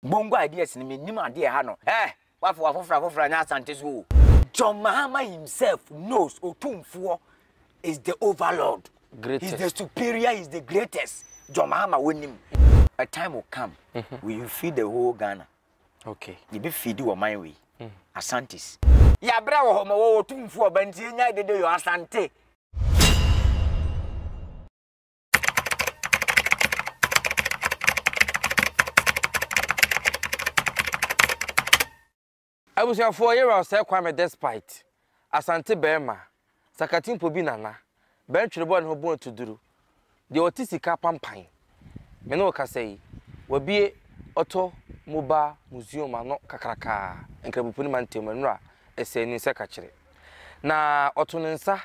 Bongo ideas ni minimum idea ha no. Wafofra nya Asante so. John Mahama himself knows Otumfuo is the overlord. Greatest. He's the superior, he's the greatest. John Mahama win him. A time will come where you feed the whole Ghana. Okay. You be feed your mind way. Asantes. Ya bra wo homo wo Otumfuo banti nya dede yo Asante. I was here 4 years say kwame despite Asante Bema Sakatin po bi nana ben twere no bon tuduru de otisika pampan me no ka sei wabie oto mobile museum ano kakraka enkrabupuni mantem nura ese ni se ka kire na oto nsa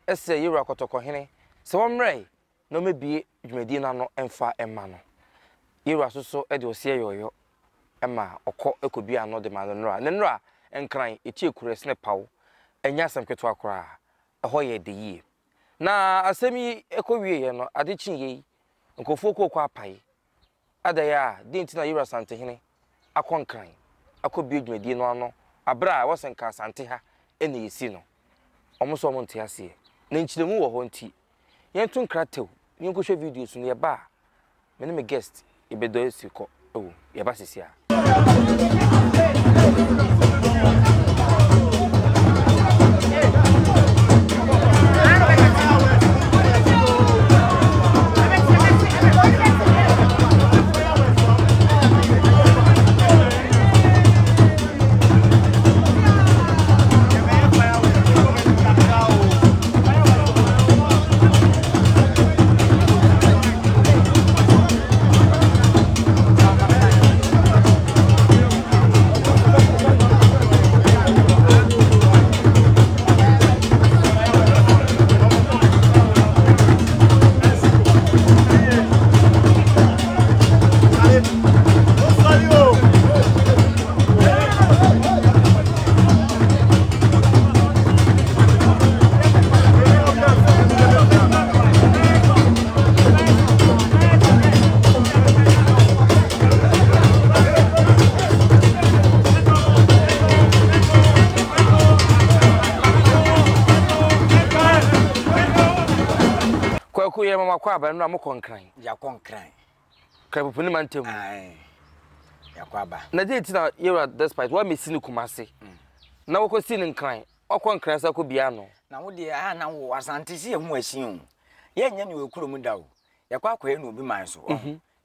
ese yira kotokohene se womre no mebie dwumadi na no emfa emma no yira soso e de osie yoyo ema okọ ekobi ano de ma nura ne nura enkran eti ekures ne pawo enya samketo akora eho ye de yie na asemi ekowie ye no ade chinye nkofo kokọ apai adaya denti na yira Asantehene akonkran akobi dwumadi no ano abra wosenka Asante ha ene yesi no omoso omonte ase na nchiremu wo ho nti yentu nkratew yenkohwe videos no ye ba me ne me guest ibedo esiko ye ba sisia Kuye mama kwa ba no amokonkran ya konkran krabupuni mantem ya kwa ba na date na yera despite wa mesini kumase na wokosi ni nkran okonkran sa ko bia no na wo de na wo Asante si ehu asin o ye nya ni wekuro mu da o ya kwa kwa na obi man so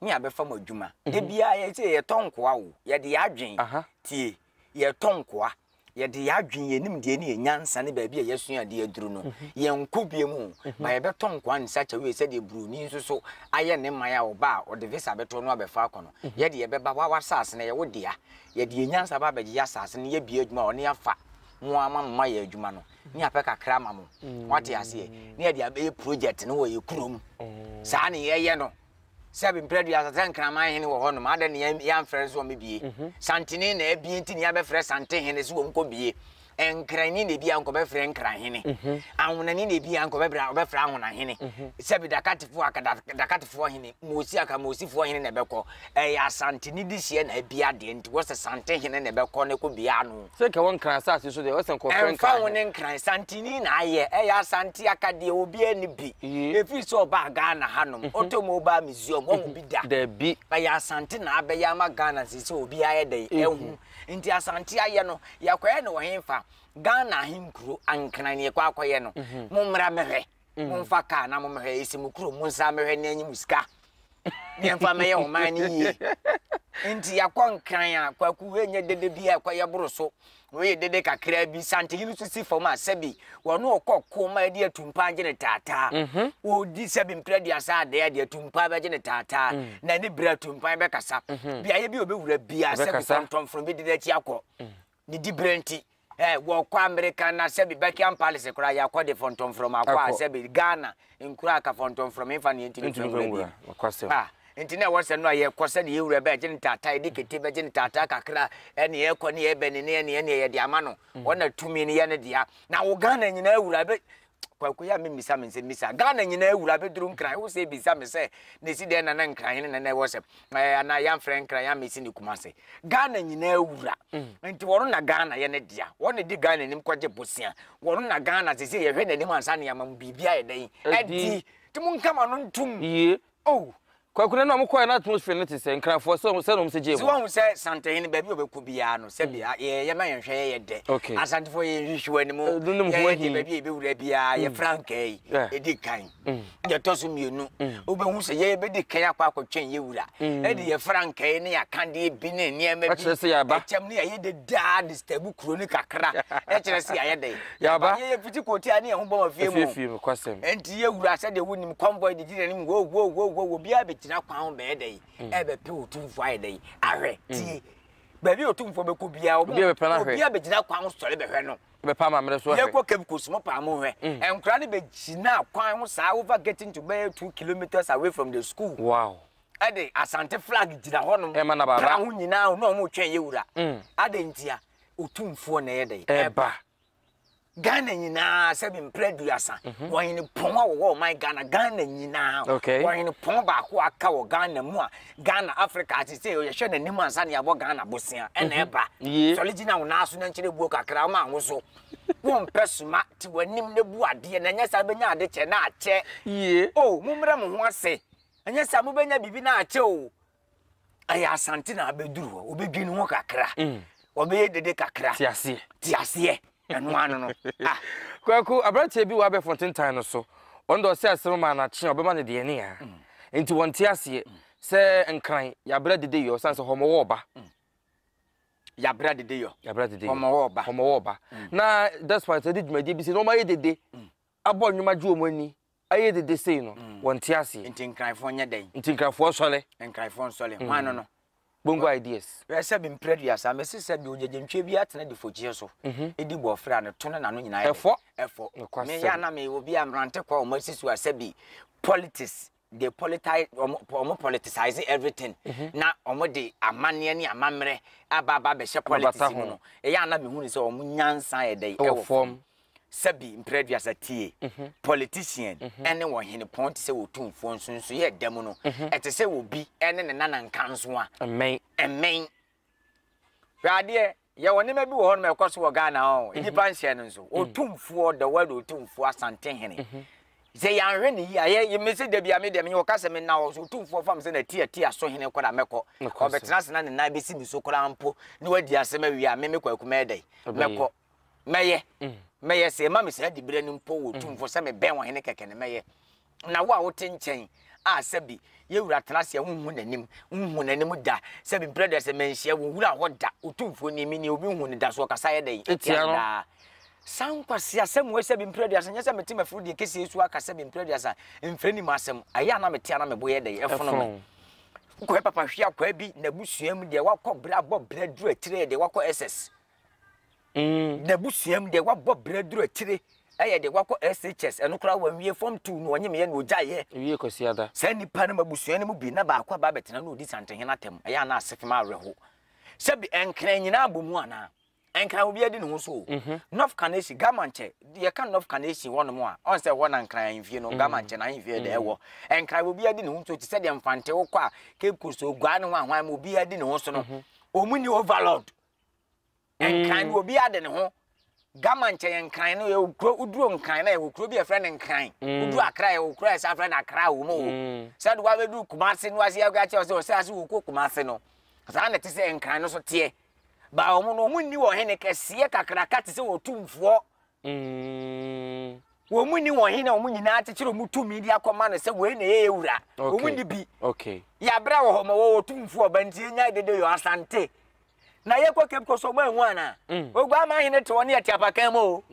ni abefa mu adwuma de bia ye se ye tonkoa o ye de adwen tie ye tonkoa ye de adwen ye nim de ni nyansa ne ba bia ye sua de aduru no ye nkobie mu ba ye betonkoa nsa chawe se de bruni nso so aye ne maya o ba o de visa beto no abefa akono ye de ye beba wa sase ne ye wo de ye de nyansa ba beji ya sase ne ye bia adwuma o ne afa mo ama mma ye adwuma no ni apeka kra ma mo wate ase ni ye de abe project no wo ye kurom sa ne ye no seven predu Asante kraman hene wo hono ma da ne ya mfrɛ so mebie Asantehene na abie nti ne ya bɛfrɛ Asantehene so wo nkobie enkrani ne bia nkɔ bɛfrɛ nkranhene ahonani ne bia nkɔ bɛfrɛ ahonahene sebi dakatefo dakatefo hene mosi aka mosifo hene ne bɛkɔ Asantehene di sie na abia de nti wo Asantehene ne bɛkɔ ne ko bia no se ka won kran asase so de wo sen kɔ fren kran won nkran Asantehene na aye Asante aka de obi ani bi efi so ba Ghana hanom otomo ba museum wo bi da da bi Asante na abɛya ma Ghana sisi obi aye de ehu nti Asante aye no yakɔɛ ne wo hemfa Ghana hinkuro ankran ne kwa akoye no mummra mehwe mumfa ka na mumhwe isimukuro munsa mehwe ne anyi musika ne mfa meye o man ni nti yakonkran a kwaku enye dede bia akoye boroso we dede kakra bi Asantehene so si fom asabi wono okokko ma de atumpa age ne tata wo di sabi mpredi asa de atumpa ba age ne tata na ne bra atumpa be kasa bia ye bi obewura bia sabi tonton bi de achi akọ ni di brenti wo kwa America na sebi Buckingham Palace kura ya kwa de fonton from akwa sebi Ghana nkura aka fonton from infa ne ntini from ntini e wose no ye kwose de yewura ba gene tata e dikete ba gene tata kakra ene ye kɔ ne ye bene ne ye de ama no wona tumi ne ye ne dia na wo Ghana nyina ewura be kwakuya me misa me se misa Ghana nyina ewura beduru nkran wo se bisa me se ne si de na nkran ne wo se na ya friend nkran ya me si ni kumase Ghana nyina ewura nti woro na Ghana ye ne dia wo ne di Ghana nim kwaje bosia woro na Ghana se se ye hwe na nim ansa ne yamam bibia ye den edi ti mun kama no ntum oh kwakuna na mko na atmosphere nti se nkrafo se no mse so won se Asantehene ba bi obeku bia no se bia ye ma yenhwe ye de Asantefo ye hwehwe ni mu ye ba bi e be wura bia ye frankai edi kan ye toso mienu obehu se ye be di kan akwa akotwen ye wura edi ye frankai ne ya kan de bi ne ne ma bi echem ne ye de da disturb kuro ni kakra e kire se ye de ya ba ye fiti koti ani ye ho bo ma fie mu kwasem enti ye wura se de wonim convoy de dire ni wo bia be tina kwan be dey ebe pe otumfo ayedey ahwe tie ba bi otumfo be ko bia obi be gina kwan sori be hwe no be pa ma mere so hwe ye ko kem kosmo pa mo hwe enkura ne be gina kwan ho sa over getting to be 2 kilometers away from the school wow ade Asante flag gina ho no e ma na baba ho nyina no mo twen ye wura ade ntia otumfo na yedey eba Ghana nyina se bi mpreduasa won ni pon a wo my Ghana nyina won ni pon ba ko aka wo Ghana mu a Ghana Africa ati se ye hwe na nim ansa ne abo Ghana bosia ena eba so legina wo na so na nkire buo kakra ma wo so won pesuma ti wanim ne bu ade na nya sa benya ade che na ache oh mumra mo ho ase nya sa mo benya bibi na ache o aya Asante na abeduru obedwi ne ho kakra obeye dede kakra ti ase enu anu no kwaku abrante bi wa be Fontaine no so ondo se asem ma na che obema ne de ne ya enti wonte ase se nkran ya bra dede yo sanse homo wo ba ya bra dede yo homo wo ba na that's why I did my DBC no ma ye dede abo nwuma ju omani aye dede sei no wonte ase enti nkranfo nya den enti nkranfo sole nkranfo sole hwan no Bongo ideas. We say be previous am say say be ojejemtwe bi atena de fogie so. Edi bo fra ne to na no nyina efo. Me ya na me obi amrante kwa o masisu asabi politics they politicize everything. Na omo de amane ne amamre aba be she politics no. E ya na me hu ni say omo nyansa e dey e wo form. Sabi previous atie politician ene wo hene point say otumfo nsunsu ye dem no ete say obi ene ne nana nkanso a amen rade ye woni ma bi wo no me kwaso wo Ghana o edi panhye no nso otumfo the word otumfo Asantehene say ya hwe ne ya ye me say da bia me dem wo kase me na wo otumfo fam say na tie so hene kwada meko obetena se na ne na be si mi so kwara mpo ne wadi asema wi a me kwaku me dai meko meye se ma me se di bire ni mpo wo tumfo se me ben wo hene keke ne meye na wo a wo tenchen a sabi ye wura tenase hunhu nanim da sabi brother se menhia wo wura ho da otumfo ni mi ni obi hu ne da so kasa ye dai etia sankwasi asem we sabi brother se nyesa metima fru de kesi esu aka sabi brother sa mfreni masem aya na metia na meboye dai efono me ko papa hwia kwa bi na busuam de wakọ bra bo bra duru atire de wakọ SS na busuam de wabọ breduru atire aye de wakọ SHS eno kra wanwie form 2 no onye me ye no ojaye wie kosiada sa nipa na mabusuam mu bi na ba akwa ba betena na odi Asantehene atem aya na asefema areho sebi enkran nyina abomu ana enkran obi adi ne ho so North Canadian gamanche ye kan North Canadian wono mo a on se wona enkran mfie no gamanche na mfie de ewo enkran obi adi ne ho so ti se de mfante wo kwa Cape Coast ogwa ne ho ahwan mo obi adi ne ho so no omuni overload enkran obi ade ne ho gamanche enkran no ye okro uduro nkran na ye okro bi e friend enkran uduro akra ye okro e sa friend akra wo mo sa do wa be du Kumase no ase aga che o se ase wo Kumase no sa na ti se enkran no so tie ba omo no munni wo hene kese kakra ka ti se wo tumfo wo munni wo hene o munyina akyekere mu tumi di akoma no se we na ye ewura wo munni bi ya bra wo ho ma wo tumfo ba ntie nya dede yo Asante na ye kwa Cape Coast ogba enwu ana ogba ma hene to ne atiapakan mo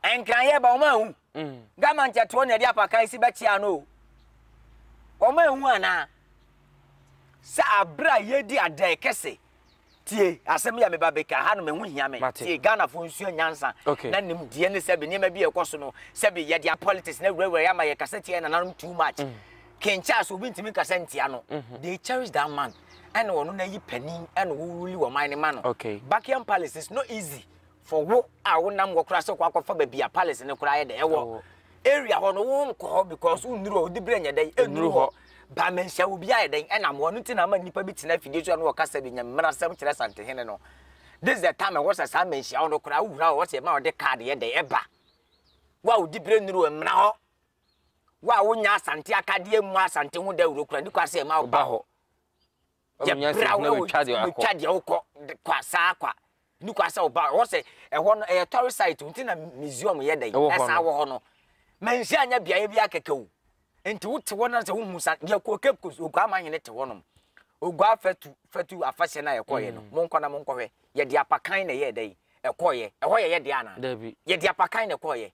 enkran ye ba o ma hu gamanche to ne atiapakan si ba chia no o ma enwu ana sa abra ye di adai kese tie asem ya me ba beka ha no me hu hia me tie Ghana fo nsuo nyansa na nim die ne sebe ne ma bi ekoso no sebe ye dia politics na wura ya ma ye kase tie na nanum too much kencha so bi ntimi kase ntia no they cherish that man and ono na yi panin and wuli wo man man backyard palace is not easy for wo a wo nam wo kura se kwa fa baby a palace ne kura ye de ewo area ho no wo nko because unuru odi brenya den enuru ho ba menhia wo bia ye den enam wo no tina ma nipa bi tina fidie so no wo kasa bi nyamra sam kire Asantehene no this is the time I was a menhia wo no kura wura wo se ma wo de card ye de eba wa odi bre nuru emra ho wa wo nya Asante akade mu Asante ho da wuro kura ni kwa se ma wo ba ho ya bra wo twade wo kwa sa kwa ni kwa sa wo ba wo se ho no tourist site ntina museum ye den esa wo ho no menhia anya bia ye bia kekewu enti wote wona se wo musa ye ko kepkus ogwa amanyene te wonom ogwa fatu afahye na ye koye no monko na monko hwe ye de apakan na ye den ekoye eho ye de ana ye de apakan na koye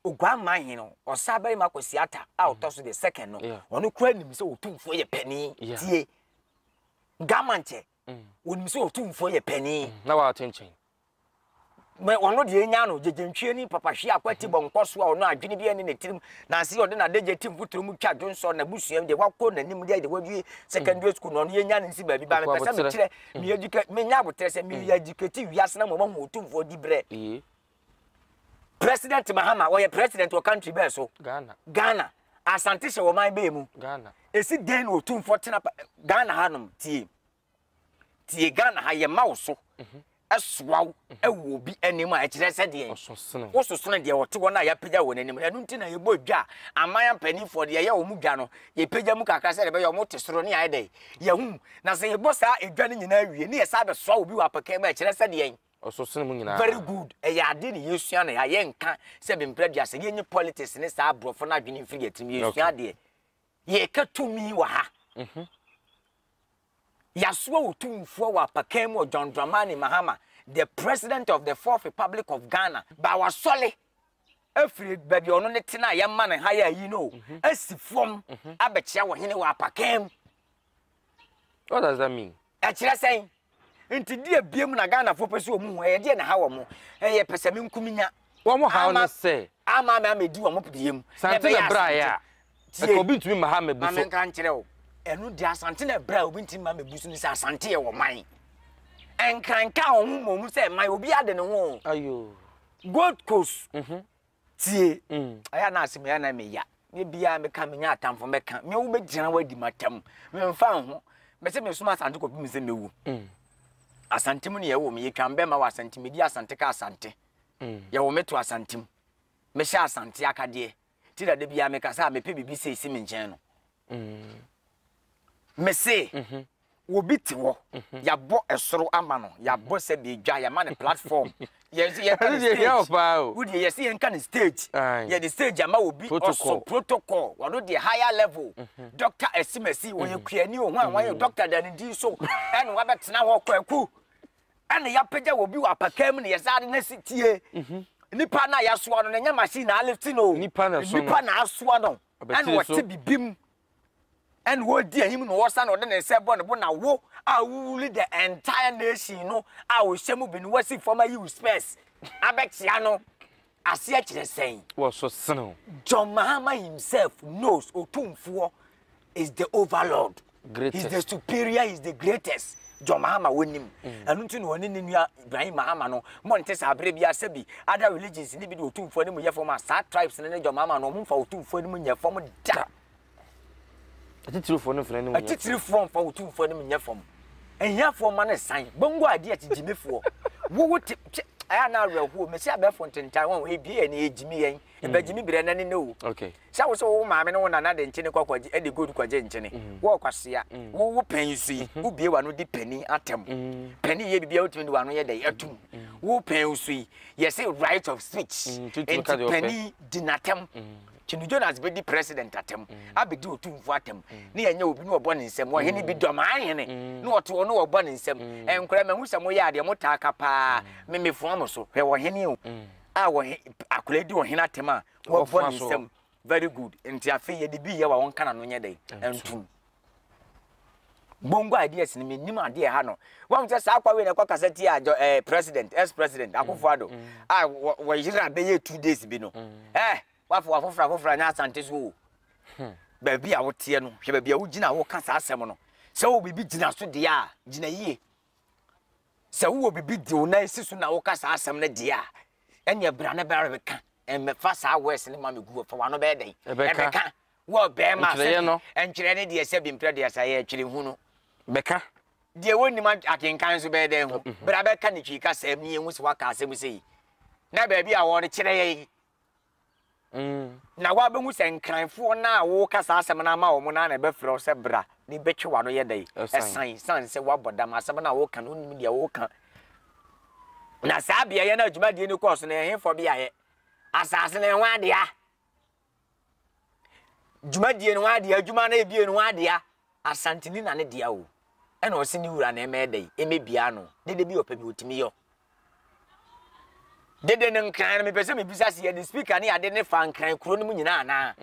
ogwa amanyene no osabari makosi ata a otoso the second no ono kura nim se otumfo ye pani tie gamanche wonim se otumfo ye pani na wa attention me ono de enya no jejentwie ni papahwe akwati bonkoso a ono adwene bia ni netirim na se ode na deje tim futuro mu twa Johnson na busuam de wakọ na nim de wadwie secondary school no enya ni nsi ba bi ba me pesa me kire me educate me nya botere se me educate wiase na mo ma otumfo di bre President Mahama or president of country be so Ghana Asante she wo man be mu Ghana esi den otumfo tena Ghana hanom tie Ghana ha ye ma so aswaw ewo bi anim a kire se de ososone de wote wona ya pagya wona anim enu ntina ye bodwa aman panifo de ye wo mu dwa no ye pagya mu kakra se de be ye mo tesoro ne aye de ye hu na se ye bosa edwa ne nyina awie ne ye sa be swaw bi wa paka ma kire se de ososone mu nyina very good ya de ne yesua na ye nka se be mpradua se ye nyi politics ne sa abrofo na adwene mfiri yetimi yesua de ye katumi wa ha Yaswa utumfo wa pakemu John Dramani Mahama, the president of the Fourth Republic of Ghana. Ba wa sole every baby ono ne tina ya man higher you know. Asifom abechia wo hene wa pakem. What does that mean? Achira saying nti die biem na Ghana fo pese omu e de na ha wo mo. Ye pese me nkuminya. Wo mo ha no say. Ama me amedi wo mo biem. Sante na bra ya. E ko bi ntumi Mahama bu so. Amen kan kire wo. Enu di Asante na bra obi ntima mebusu ni se Asante ye wo man enkranka ohumom se man obi ade ne ho ayo Gold Coast tie aya na asem ya na me ya me bia me ka me nya atamfo me ka me wo be gina wadi matam me mfa ho me se me suma Asante ko bi me se mewu Asante mu ne ye wo me yetwa mbe ma wa Asante me di Asante ka Asante ye wo meto Asante mu me sha Asante akade ti da bia me ka sa me pe bibi se isi me nchen no me say wo biti wo ya bo esoro ama no ya bo se bi dwa ya ma ne platform ye kan stage wo dey yes ye kan stage ye the stage ama wo bi also protocol wo no the higher level doctor esimesi wo ye kuani o hwan ye doctor dan di so en wa betena ho kwaku en ya pagya wo bi wa pakam ne ye sade na sitie nipa na ya so no nya machine na lift no nipa na so no en wo te bibim and what dear him no was an ordinary said bon na wo a wuli the entire nation no I will shemu bin wasi for my use space abexia no asia kire saying was so sino John Mahama himself knows otumfuo is the overlord greatest. He's the superior, he's the greatest John Mahama wonim anu nti no woni nua Ibrahim Mahama no monte sa abre bia sabi other religions ni bi de otumfuo ni mu ye form sa tribes ne John Mahama no mfa otumfuo ni mu nya form da Atitiri no frɛ no. Atitiri form for otumfo no nya form. Ehia form ma ne san. Bongo ade atigimefo. Wo aya na awerɛho me se abɛfo ntentan won ebie na ejimi yen. Ebagimi bire na ne no. Okay. Sha wo so wo maame no na na de nkyene kwakwaji e de gold kwaje nkyene. Wo kwasea. Wo pensi. Wo bie wa no di pani atem. Pani ye bibia otimi de wa no ye de atum. Wo pensi. Ye say right of speech. Pani dinatem. Chinu Jonas be di president atem abedi otumfu atem ne yenya obi no obo ne nsem wo hene bi dom ahene ne oto no obo ne nsem enkora ma husam wo ya de mota aka pa memefo amoso hwe wo hene o a wo akula di wo hene atem a wo obo ne nsem very good enti afi ye de bi ye wa won kana no nye dey entum Bongo ideas ni menim ade ha no won se sa akwa we na kwa kaseti a president ex president Akufo-Addo a wo yira be ye 2 days bi no wafo wafofra nya Asante so ba bi a wote no hwe ba bi a wo gina wo ka sa asem no se wo bibi gina so de a gina yie se wo bibi di o na esi so na wo kasa asem na dia enya bra na bra beka me fa sa west ni ma me gu fa wa no be den beka wo be ma se enkyere ne de se bi mpre de sa ye kyere hu no beka de woni ma akenkan so be den hu bra beka ni twika sa mi hu se waka asem sei na ba bi a wo ne kyere ye na wa be hu se nkranfo na wo kasa asem na ma wo mo na be frɛ se bra ni be twa no ye dai san se wa bodam asem na wo kan no nim de wo kan na sa bia ye na adwuma de ni course na he fo bia ye asase na ho ade a dwuma de ni ho ade adwuma na ebie ni ho ade a Asantehene na ne de a o e na o se ni wura na eme dai emebia no dede bi opa bi otimi yo dede ne nkran me pese me bisa se ye the speaker ne ade ne fa nkran kuro no mu nyina na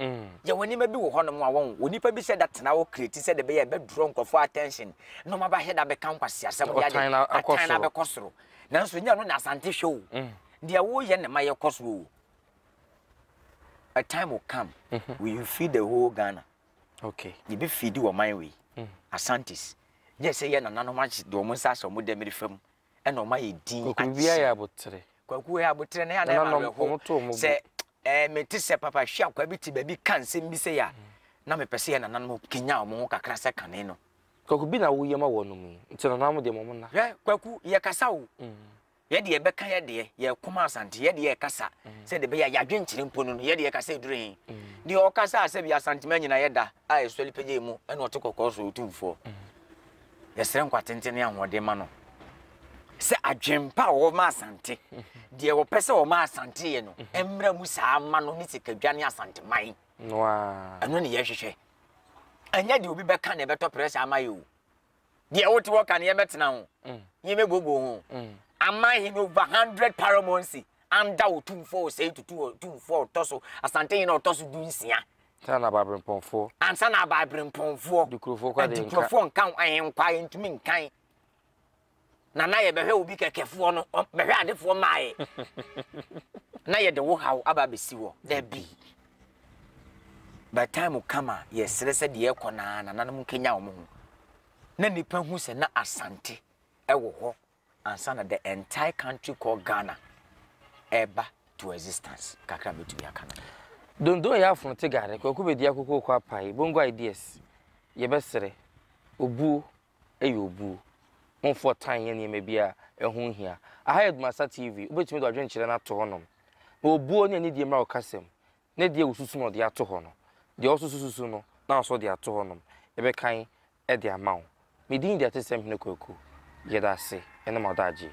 ye woni ma bi wo hono a won onipa bi se that na wo create se de be ye be draw nkofo attention no ma ba he da be kan kwase asem ya de atana be kosoro nanso nya no na Asante show dia wo ye ne ma ye kosoro a time will come will you feed the whole Ghana okay you be feed your mind way Asantes yes say ye na no ma do mo sa so mo de me fam e no ma ye din akubia ya botre kwaku ya botre na ya na ma ho se meti se papa hwa kwa bi ti ba bi kan se mbi se ya na me pese ye na no kenya o mo kakra se kane no kwaku bi na wo ye ma wo no mu nti na mo de mo na kwaku ye kasa wo ye de be kan ye de ye kuma Asante ye de ye kasa se de be ya dwenkyire mpo no ye de ye kasa edurin de o kasa se bi Asante ma nyina ye da a e soli peje mu e no tekokko so otumfo ye sere nkwatenten ya hode ma no se adwempa wo ma Asante de wo pese wo ma Asante ye no emra mu sa ma no ni sikadwane Asante man wa eno ne ye hwehwe anya de obi be kan e beto pressure ama ye o de wo ti wo kan ye betena ho ye megogo ho am I in over 100 paramonsi and down 2-4 say to 2-4 toso Asantehene no toso dunsia sana babren ponfo and sana babren ponfo dukrofo kwa de dukrofo nkan ayenkwa ntumi nkan na ye behwe obi kekefo no behwe adefo maaye na ye de wo hawo aba besi wo there be by time will come ye srese de ekona na nanom kenya wo ho na nipa hu se na Asante ewo ho and the entire country called Ghana ever to existence. Kakra metu ya kana. Dondo ya fun te gare kwaku bedi akoko kwa pai. Bongo ideas. Ye besere. Obu eyo obu. Monfo tan ye ne mebia ehun hia. ADUMASA TV. Obetimi do adwen kire na to honom. Obu ne die mra okasem. Ne die osusu no de ato ho no. De osususu no na so de ato honom. Ye be kan e de amawo. Medin de atesem hene kwaku. Ye da se ene modaji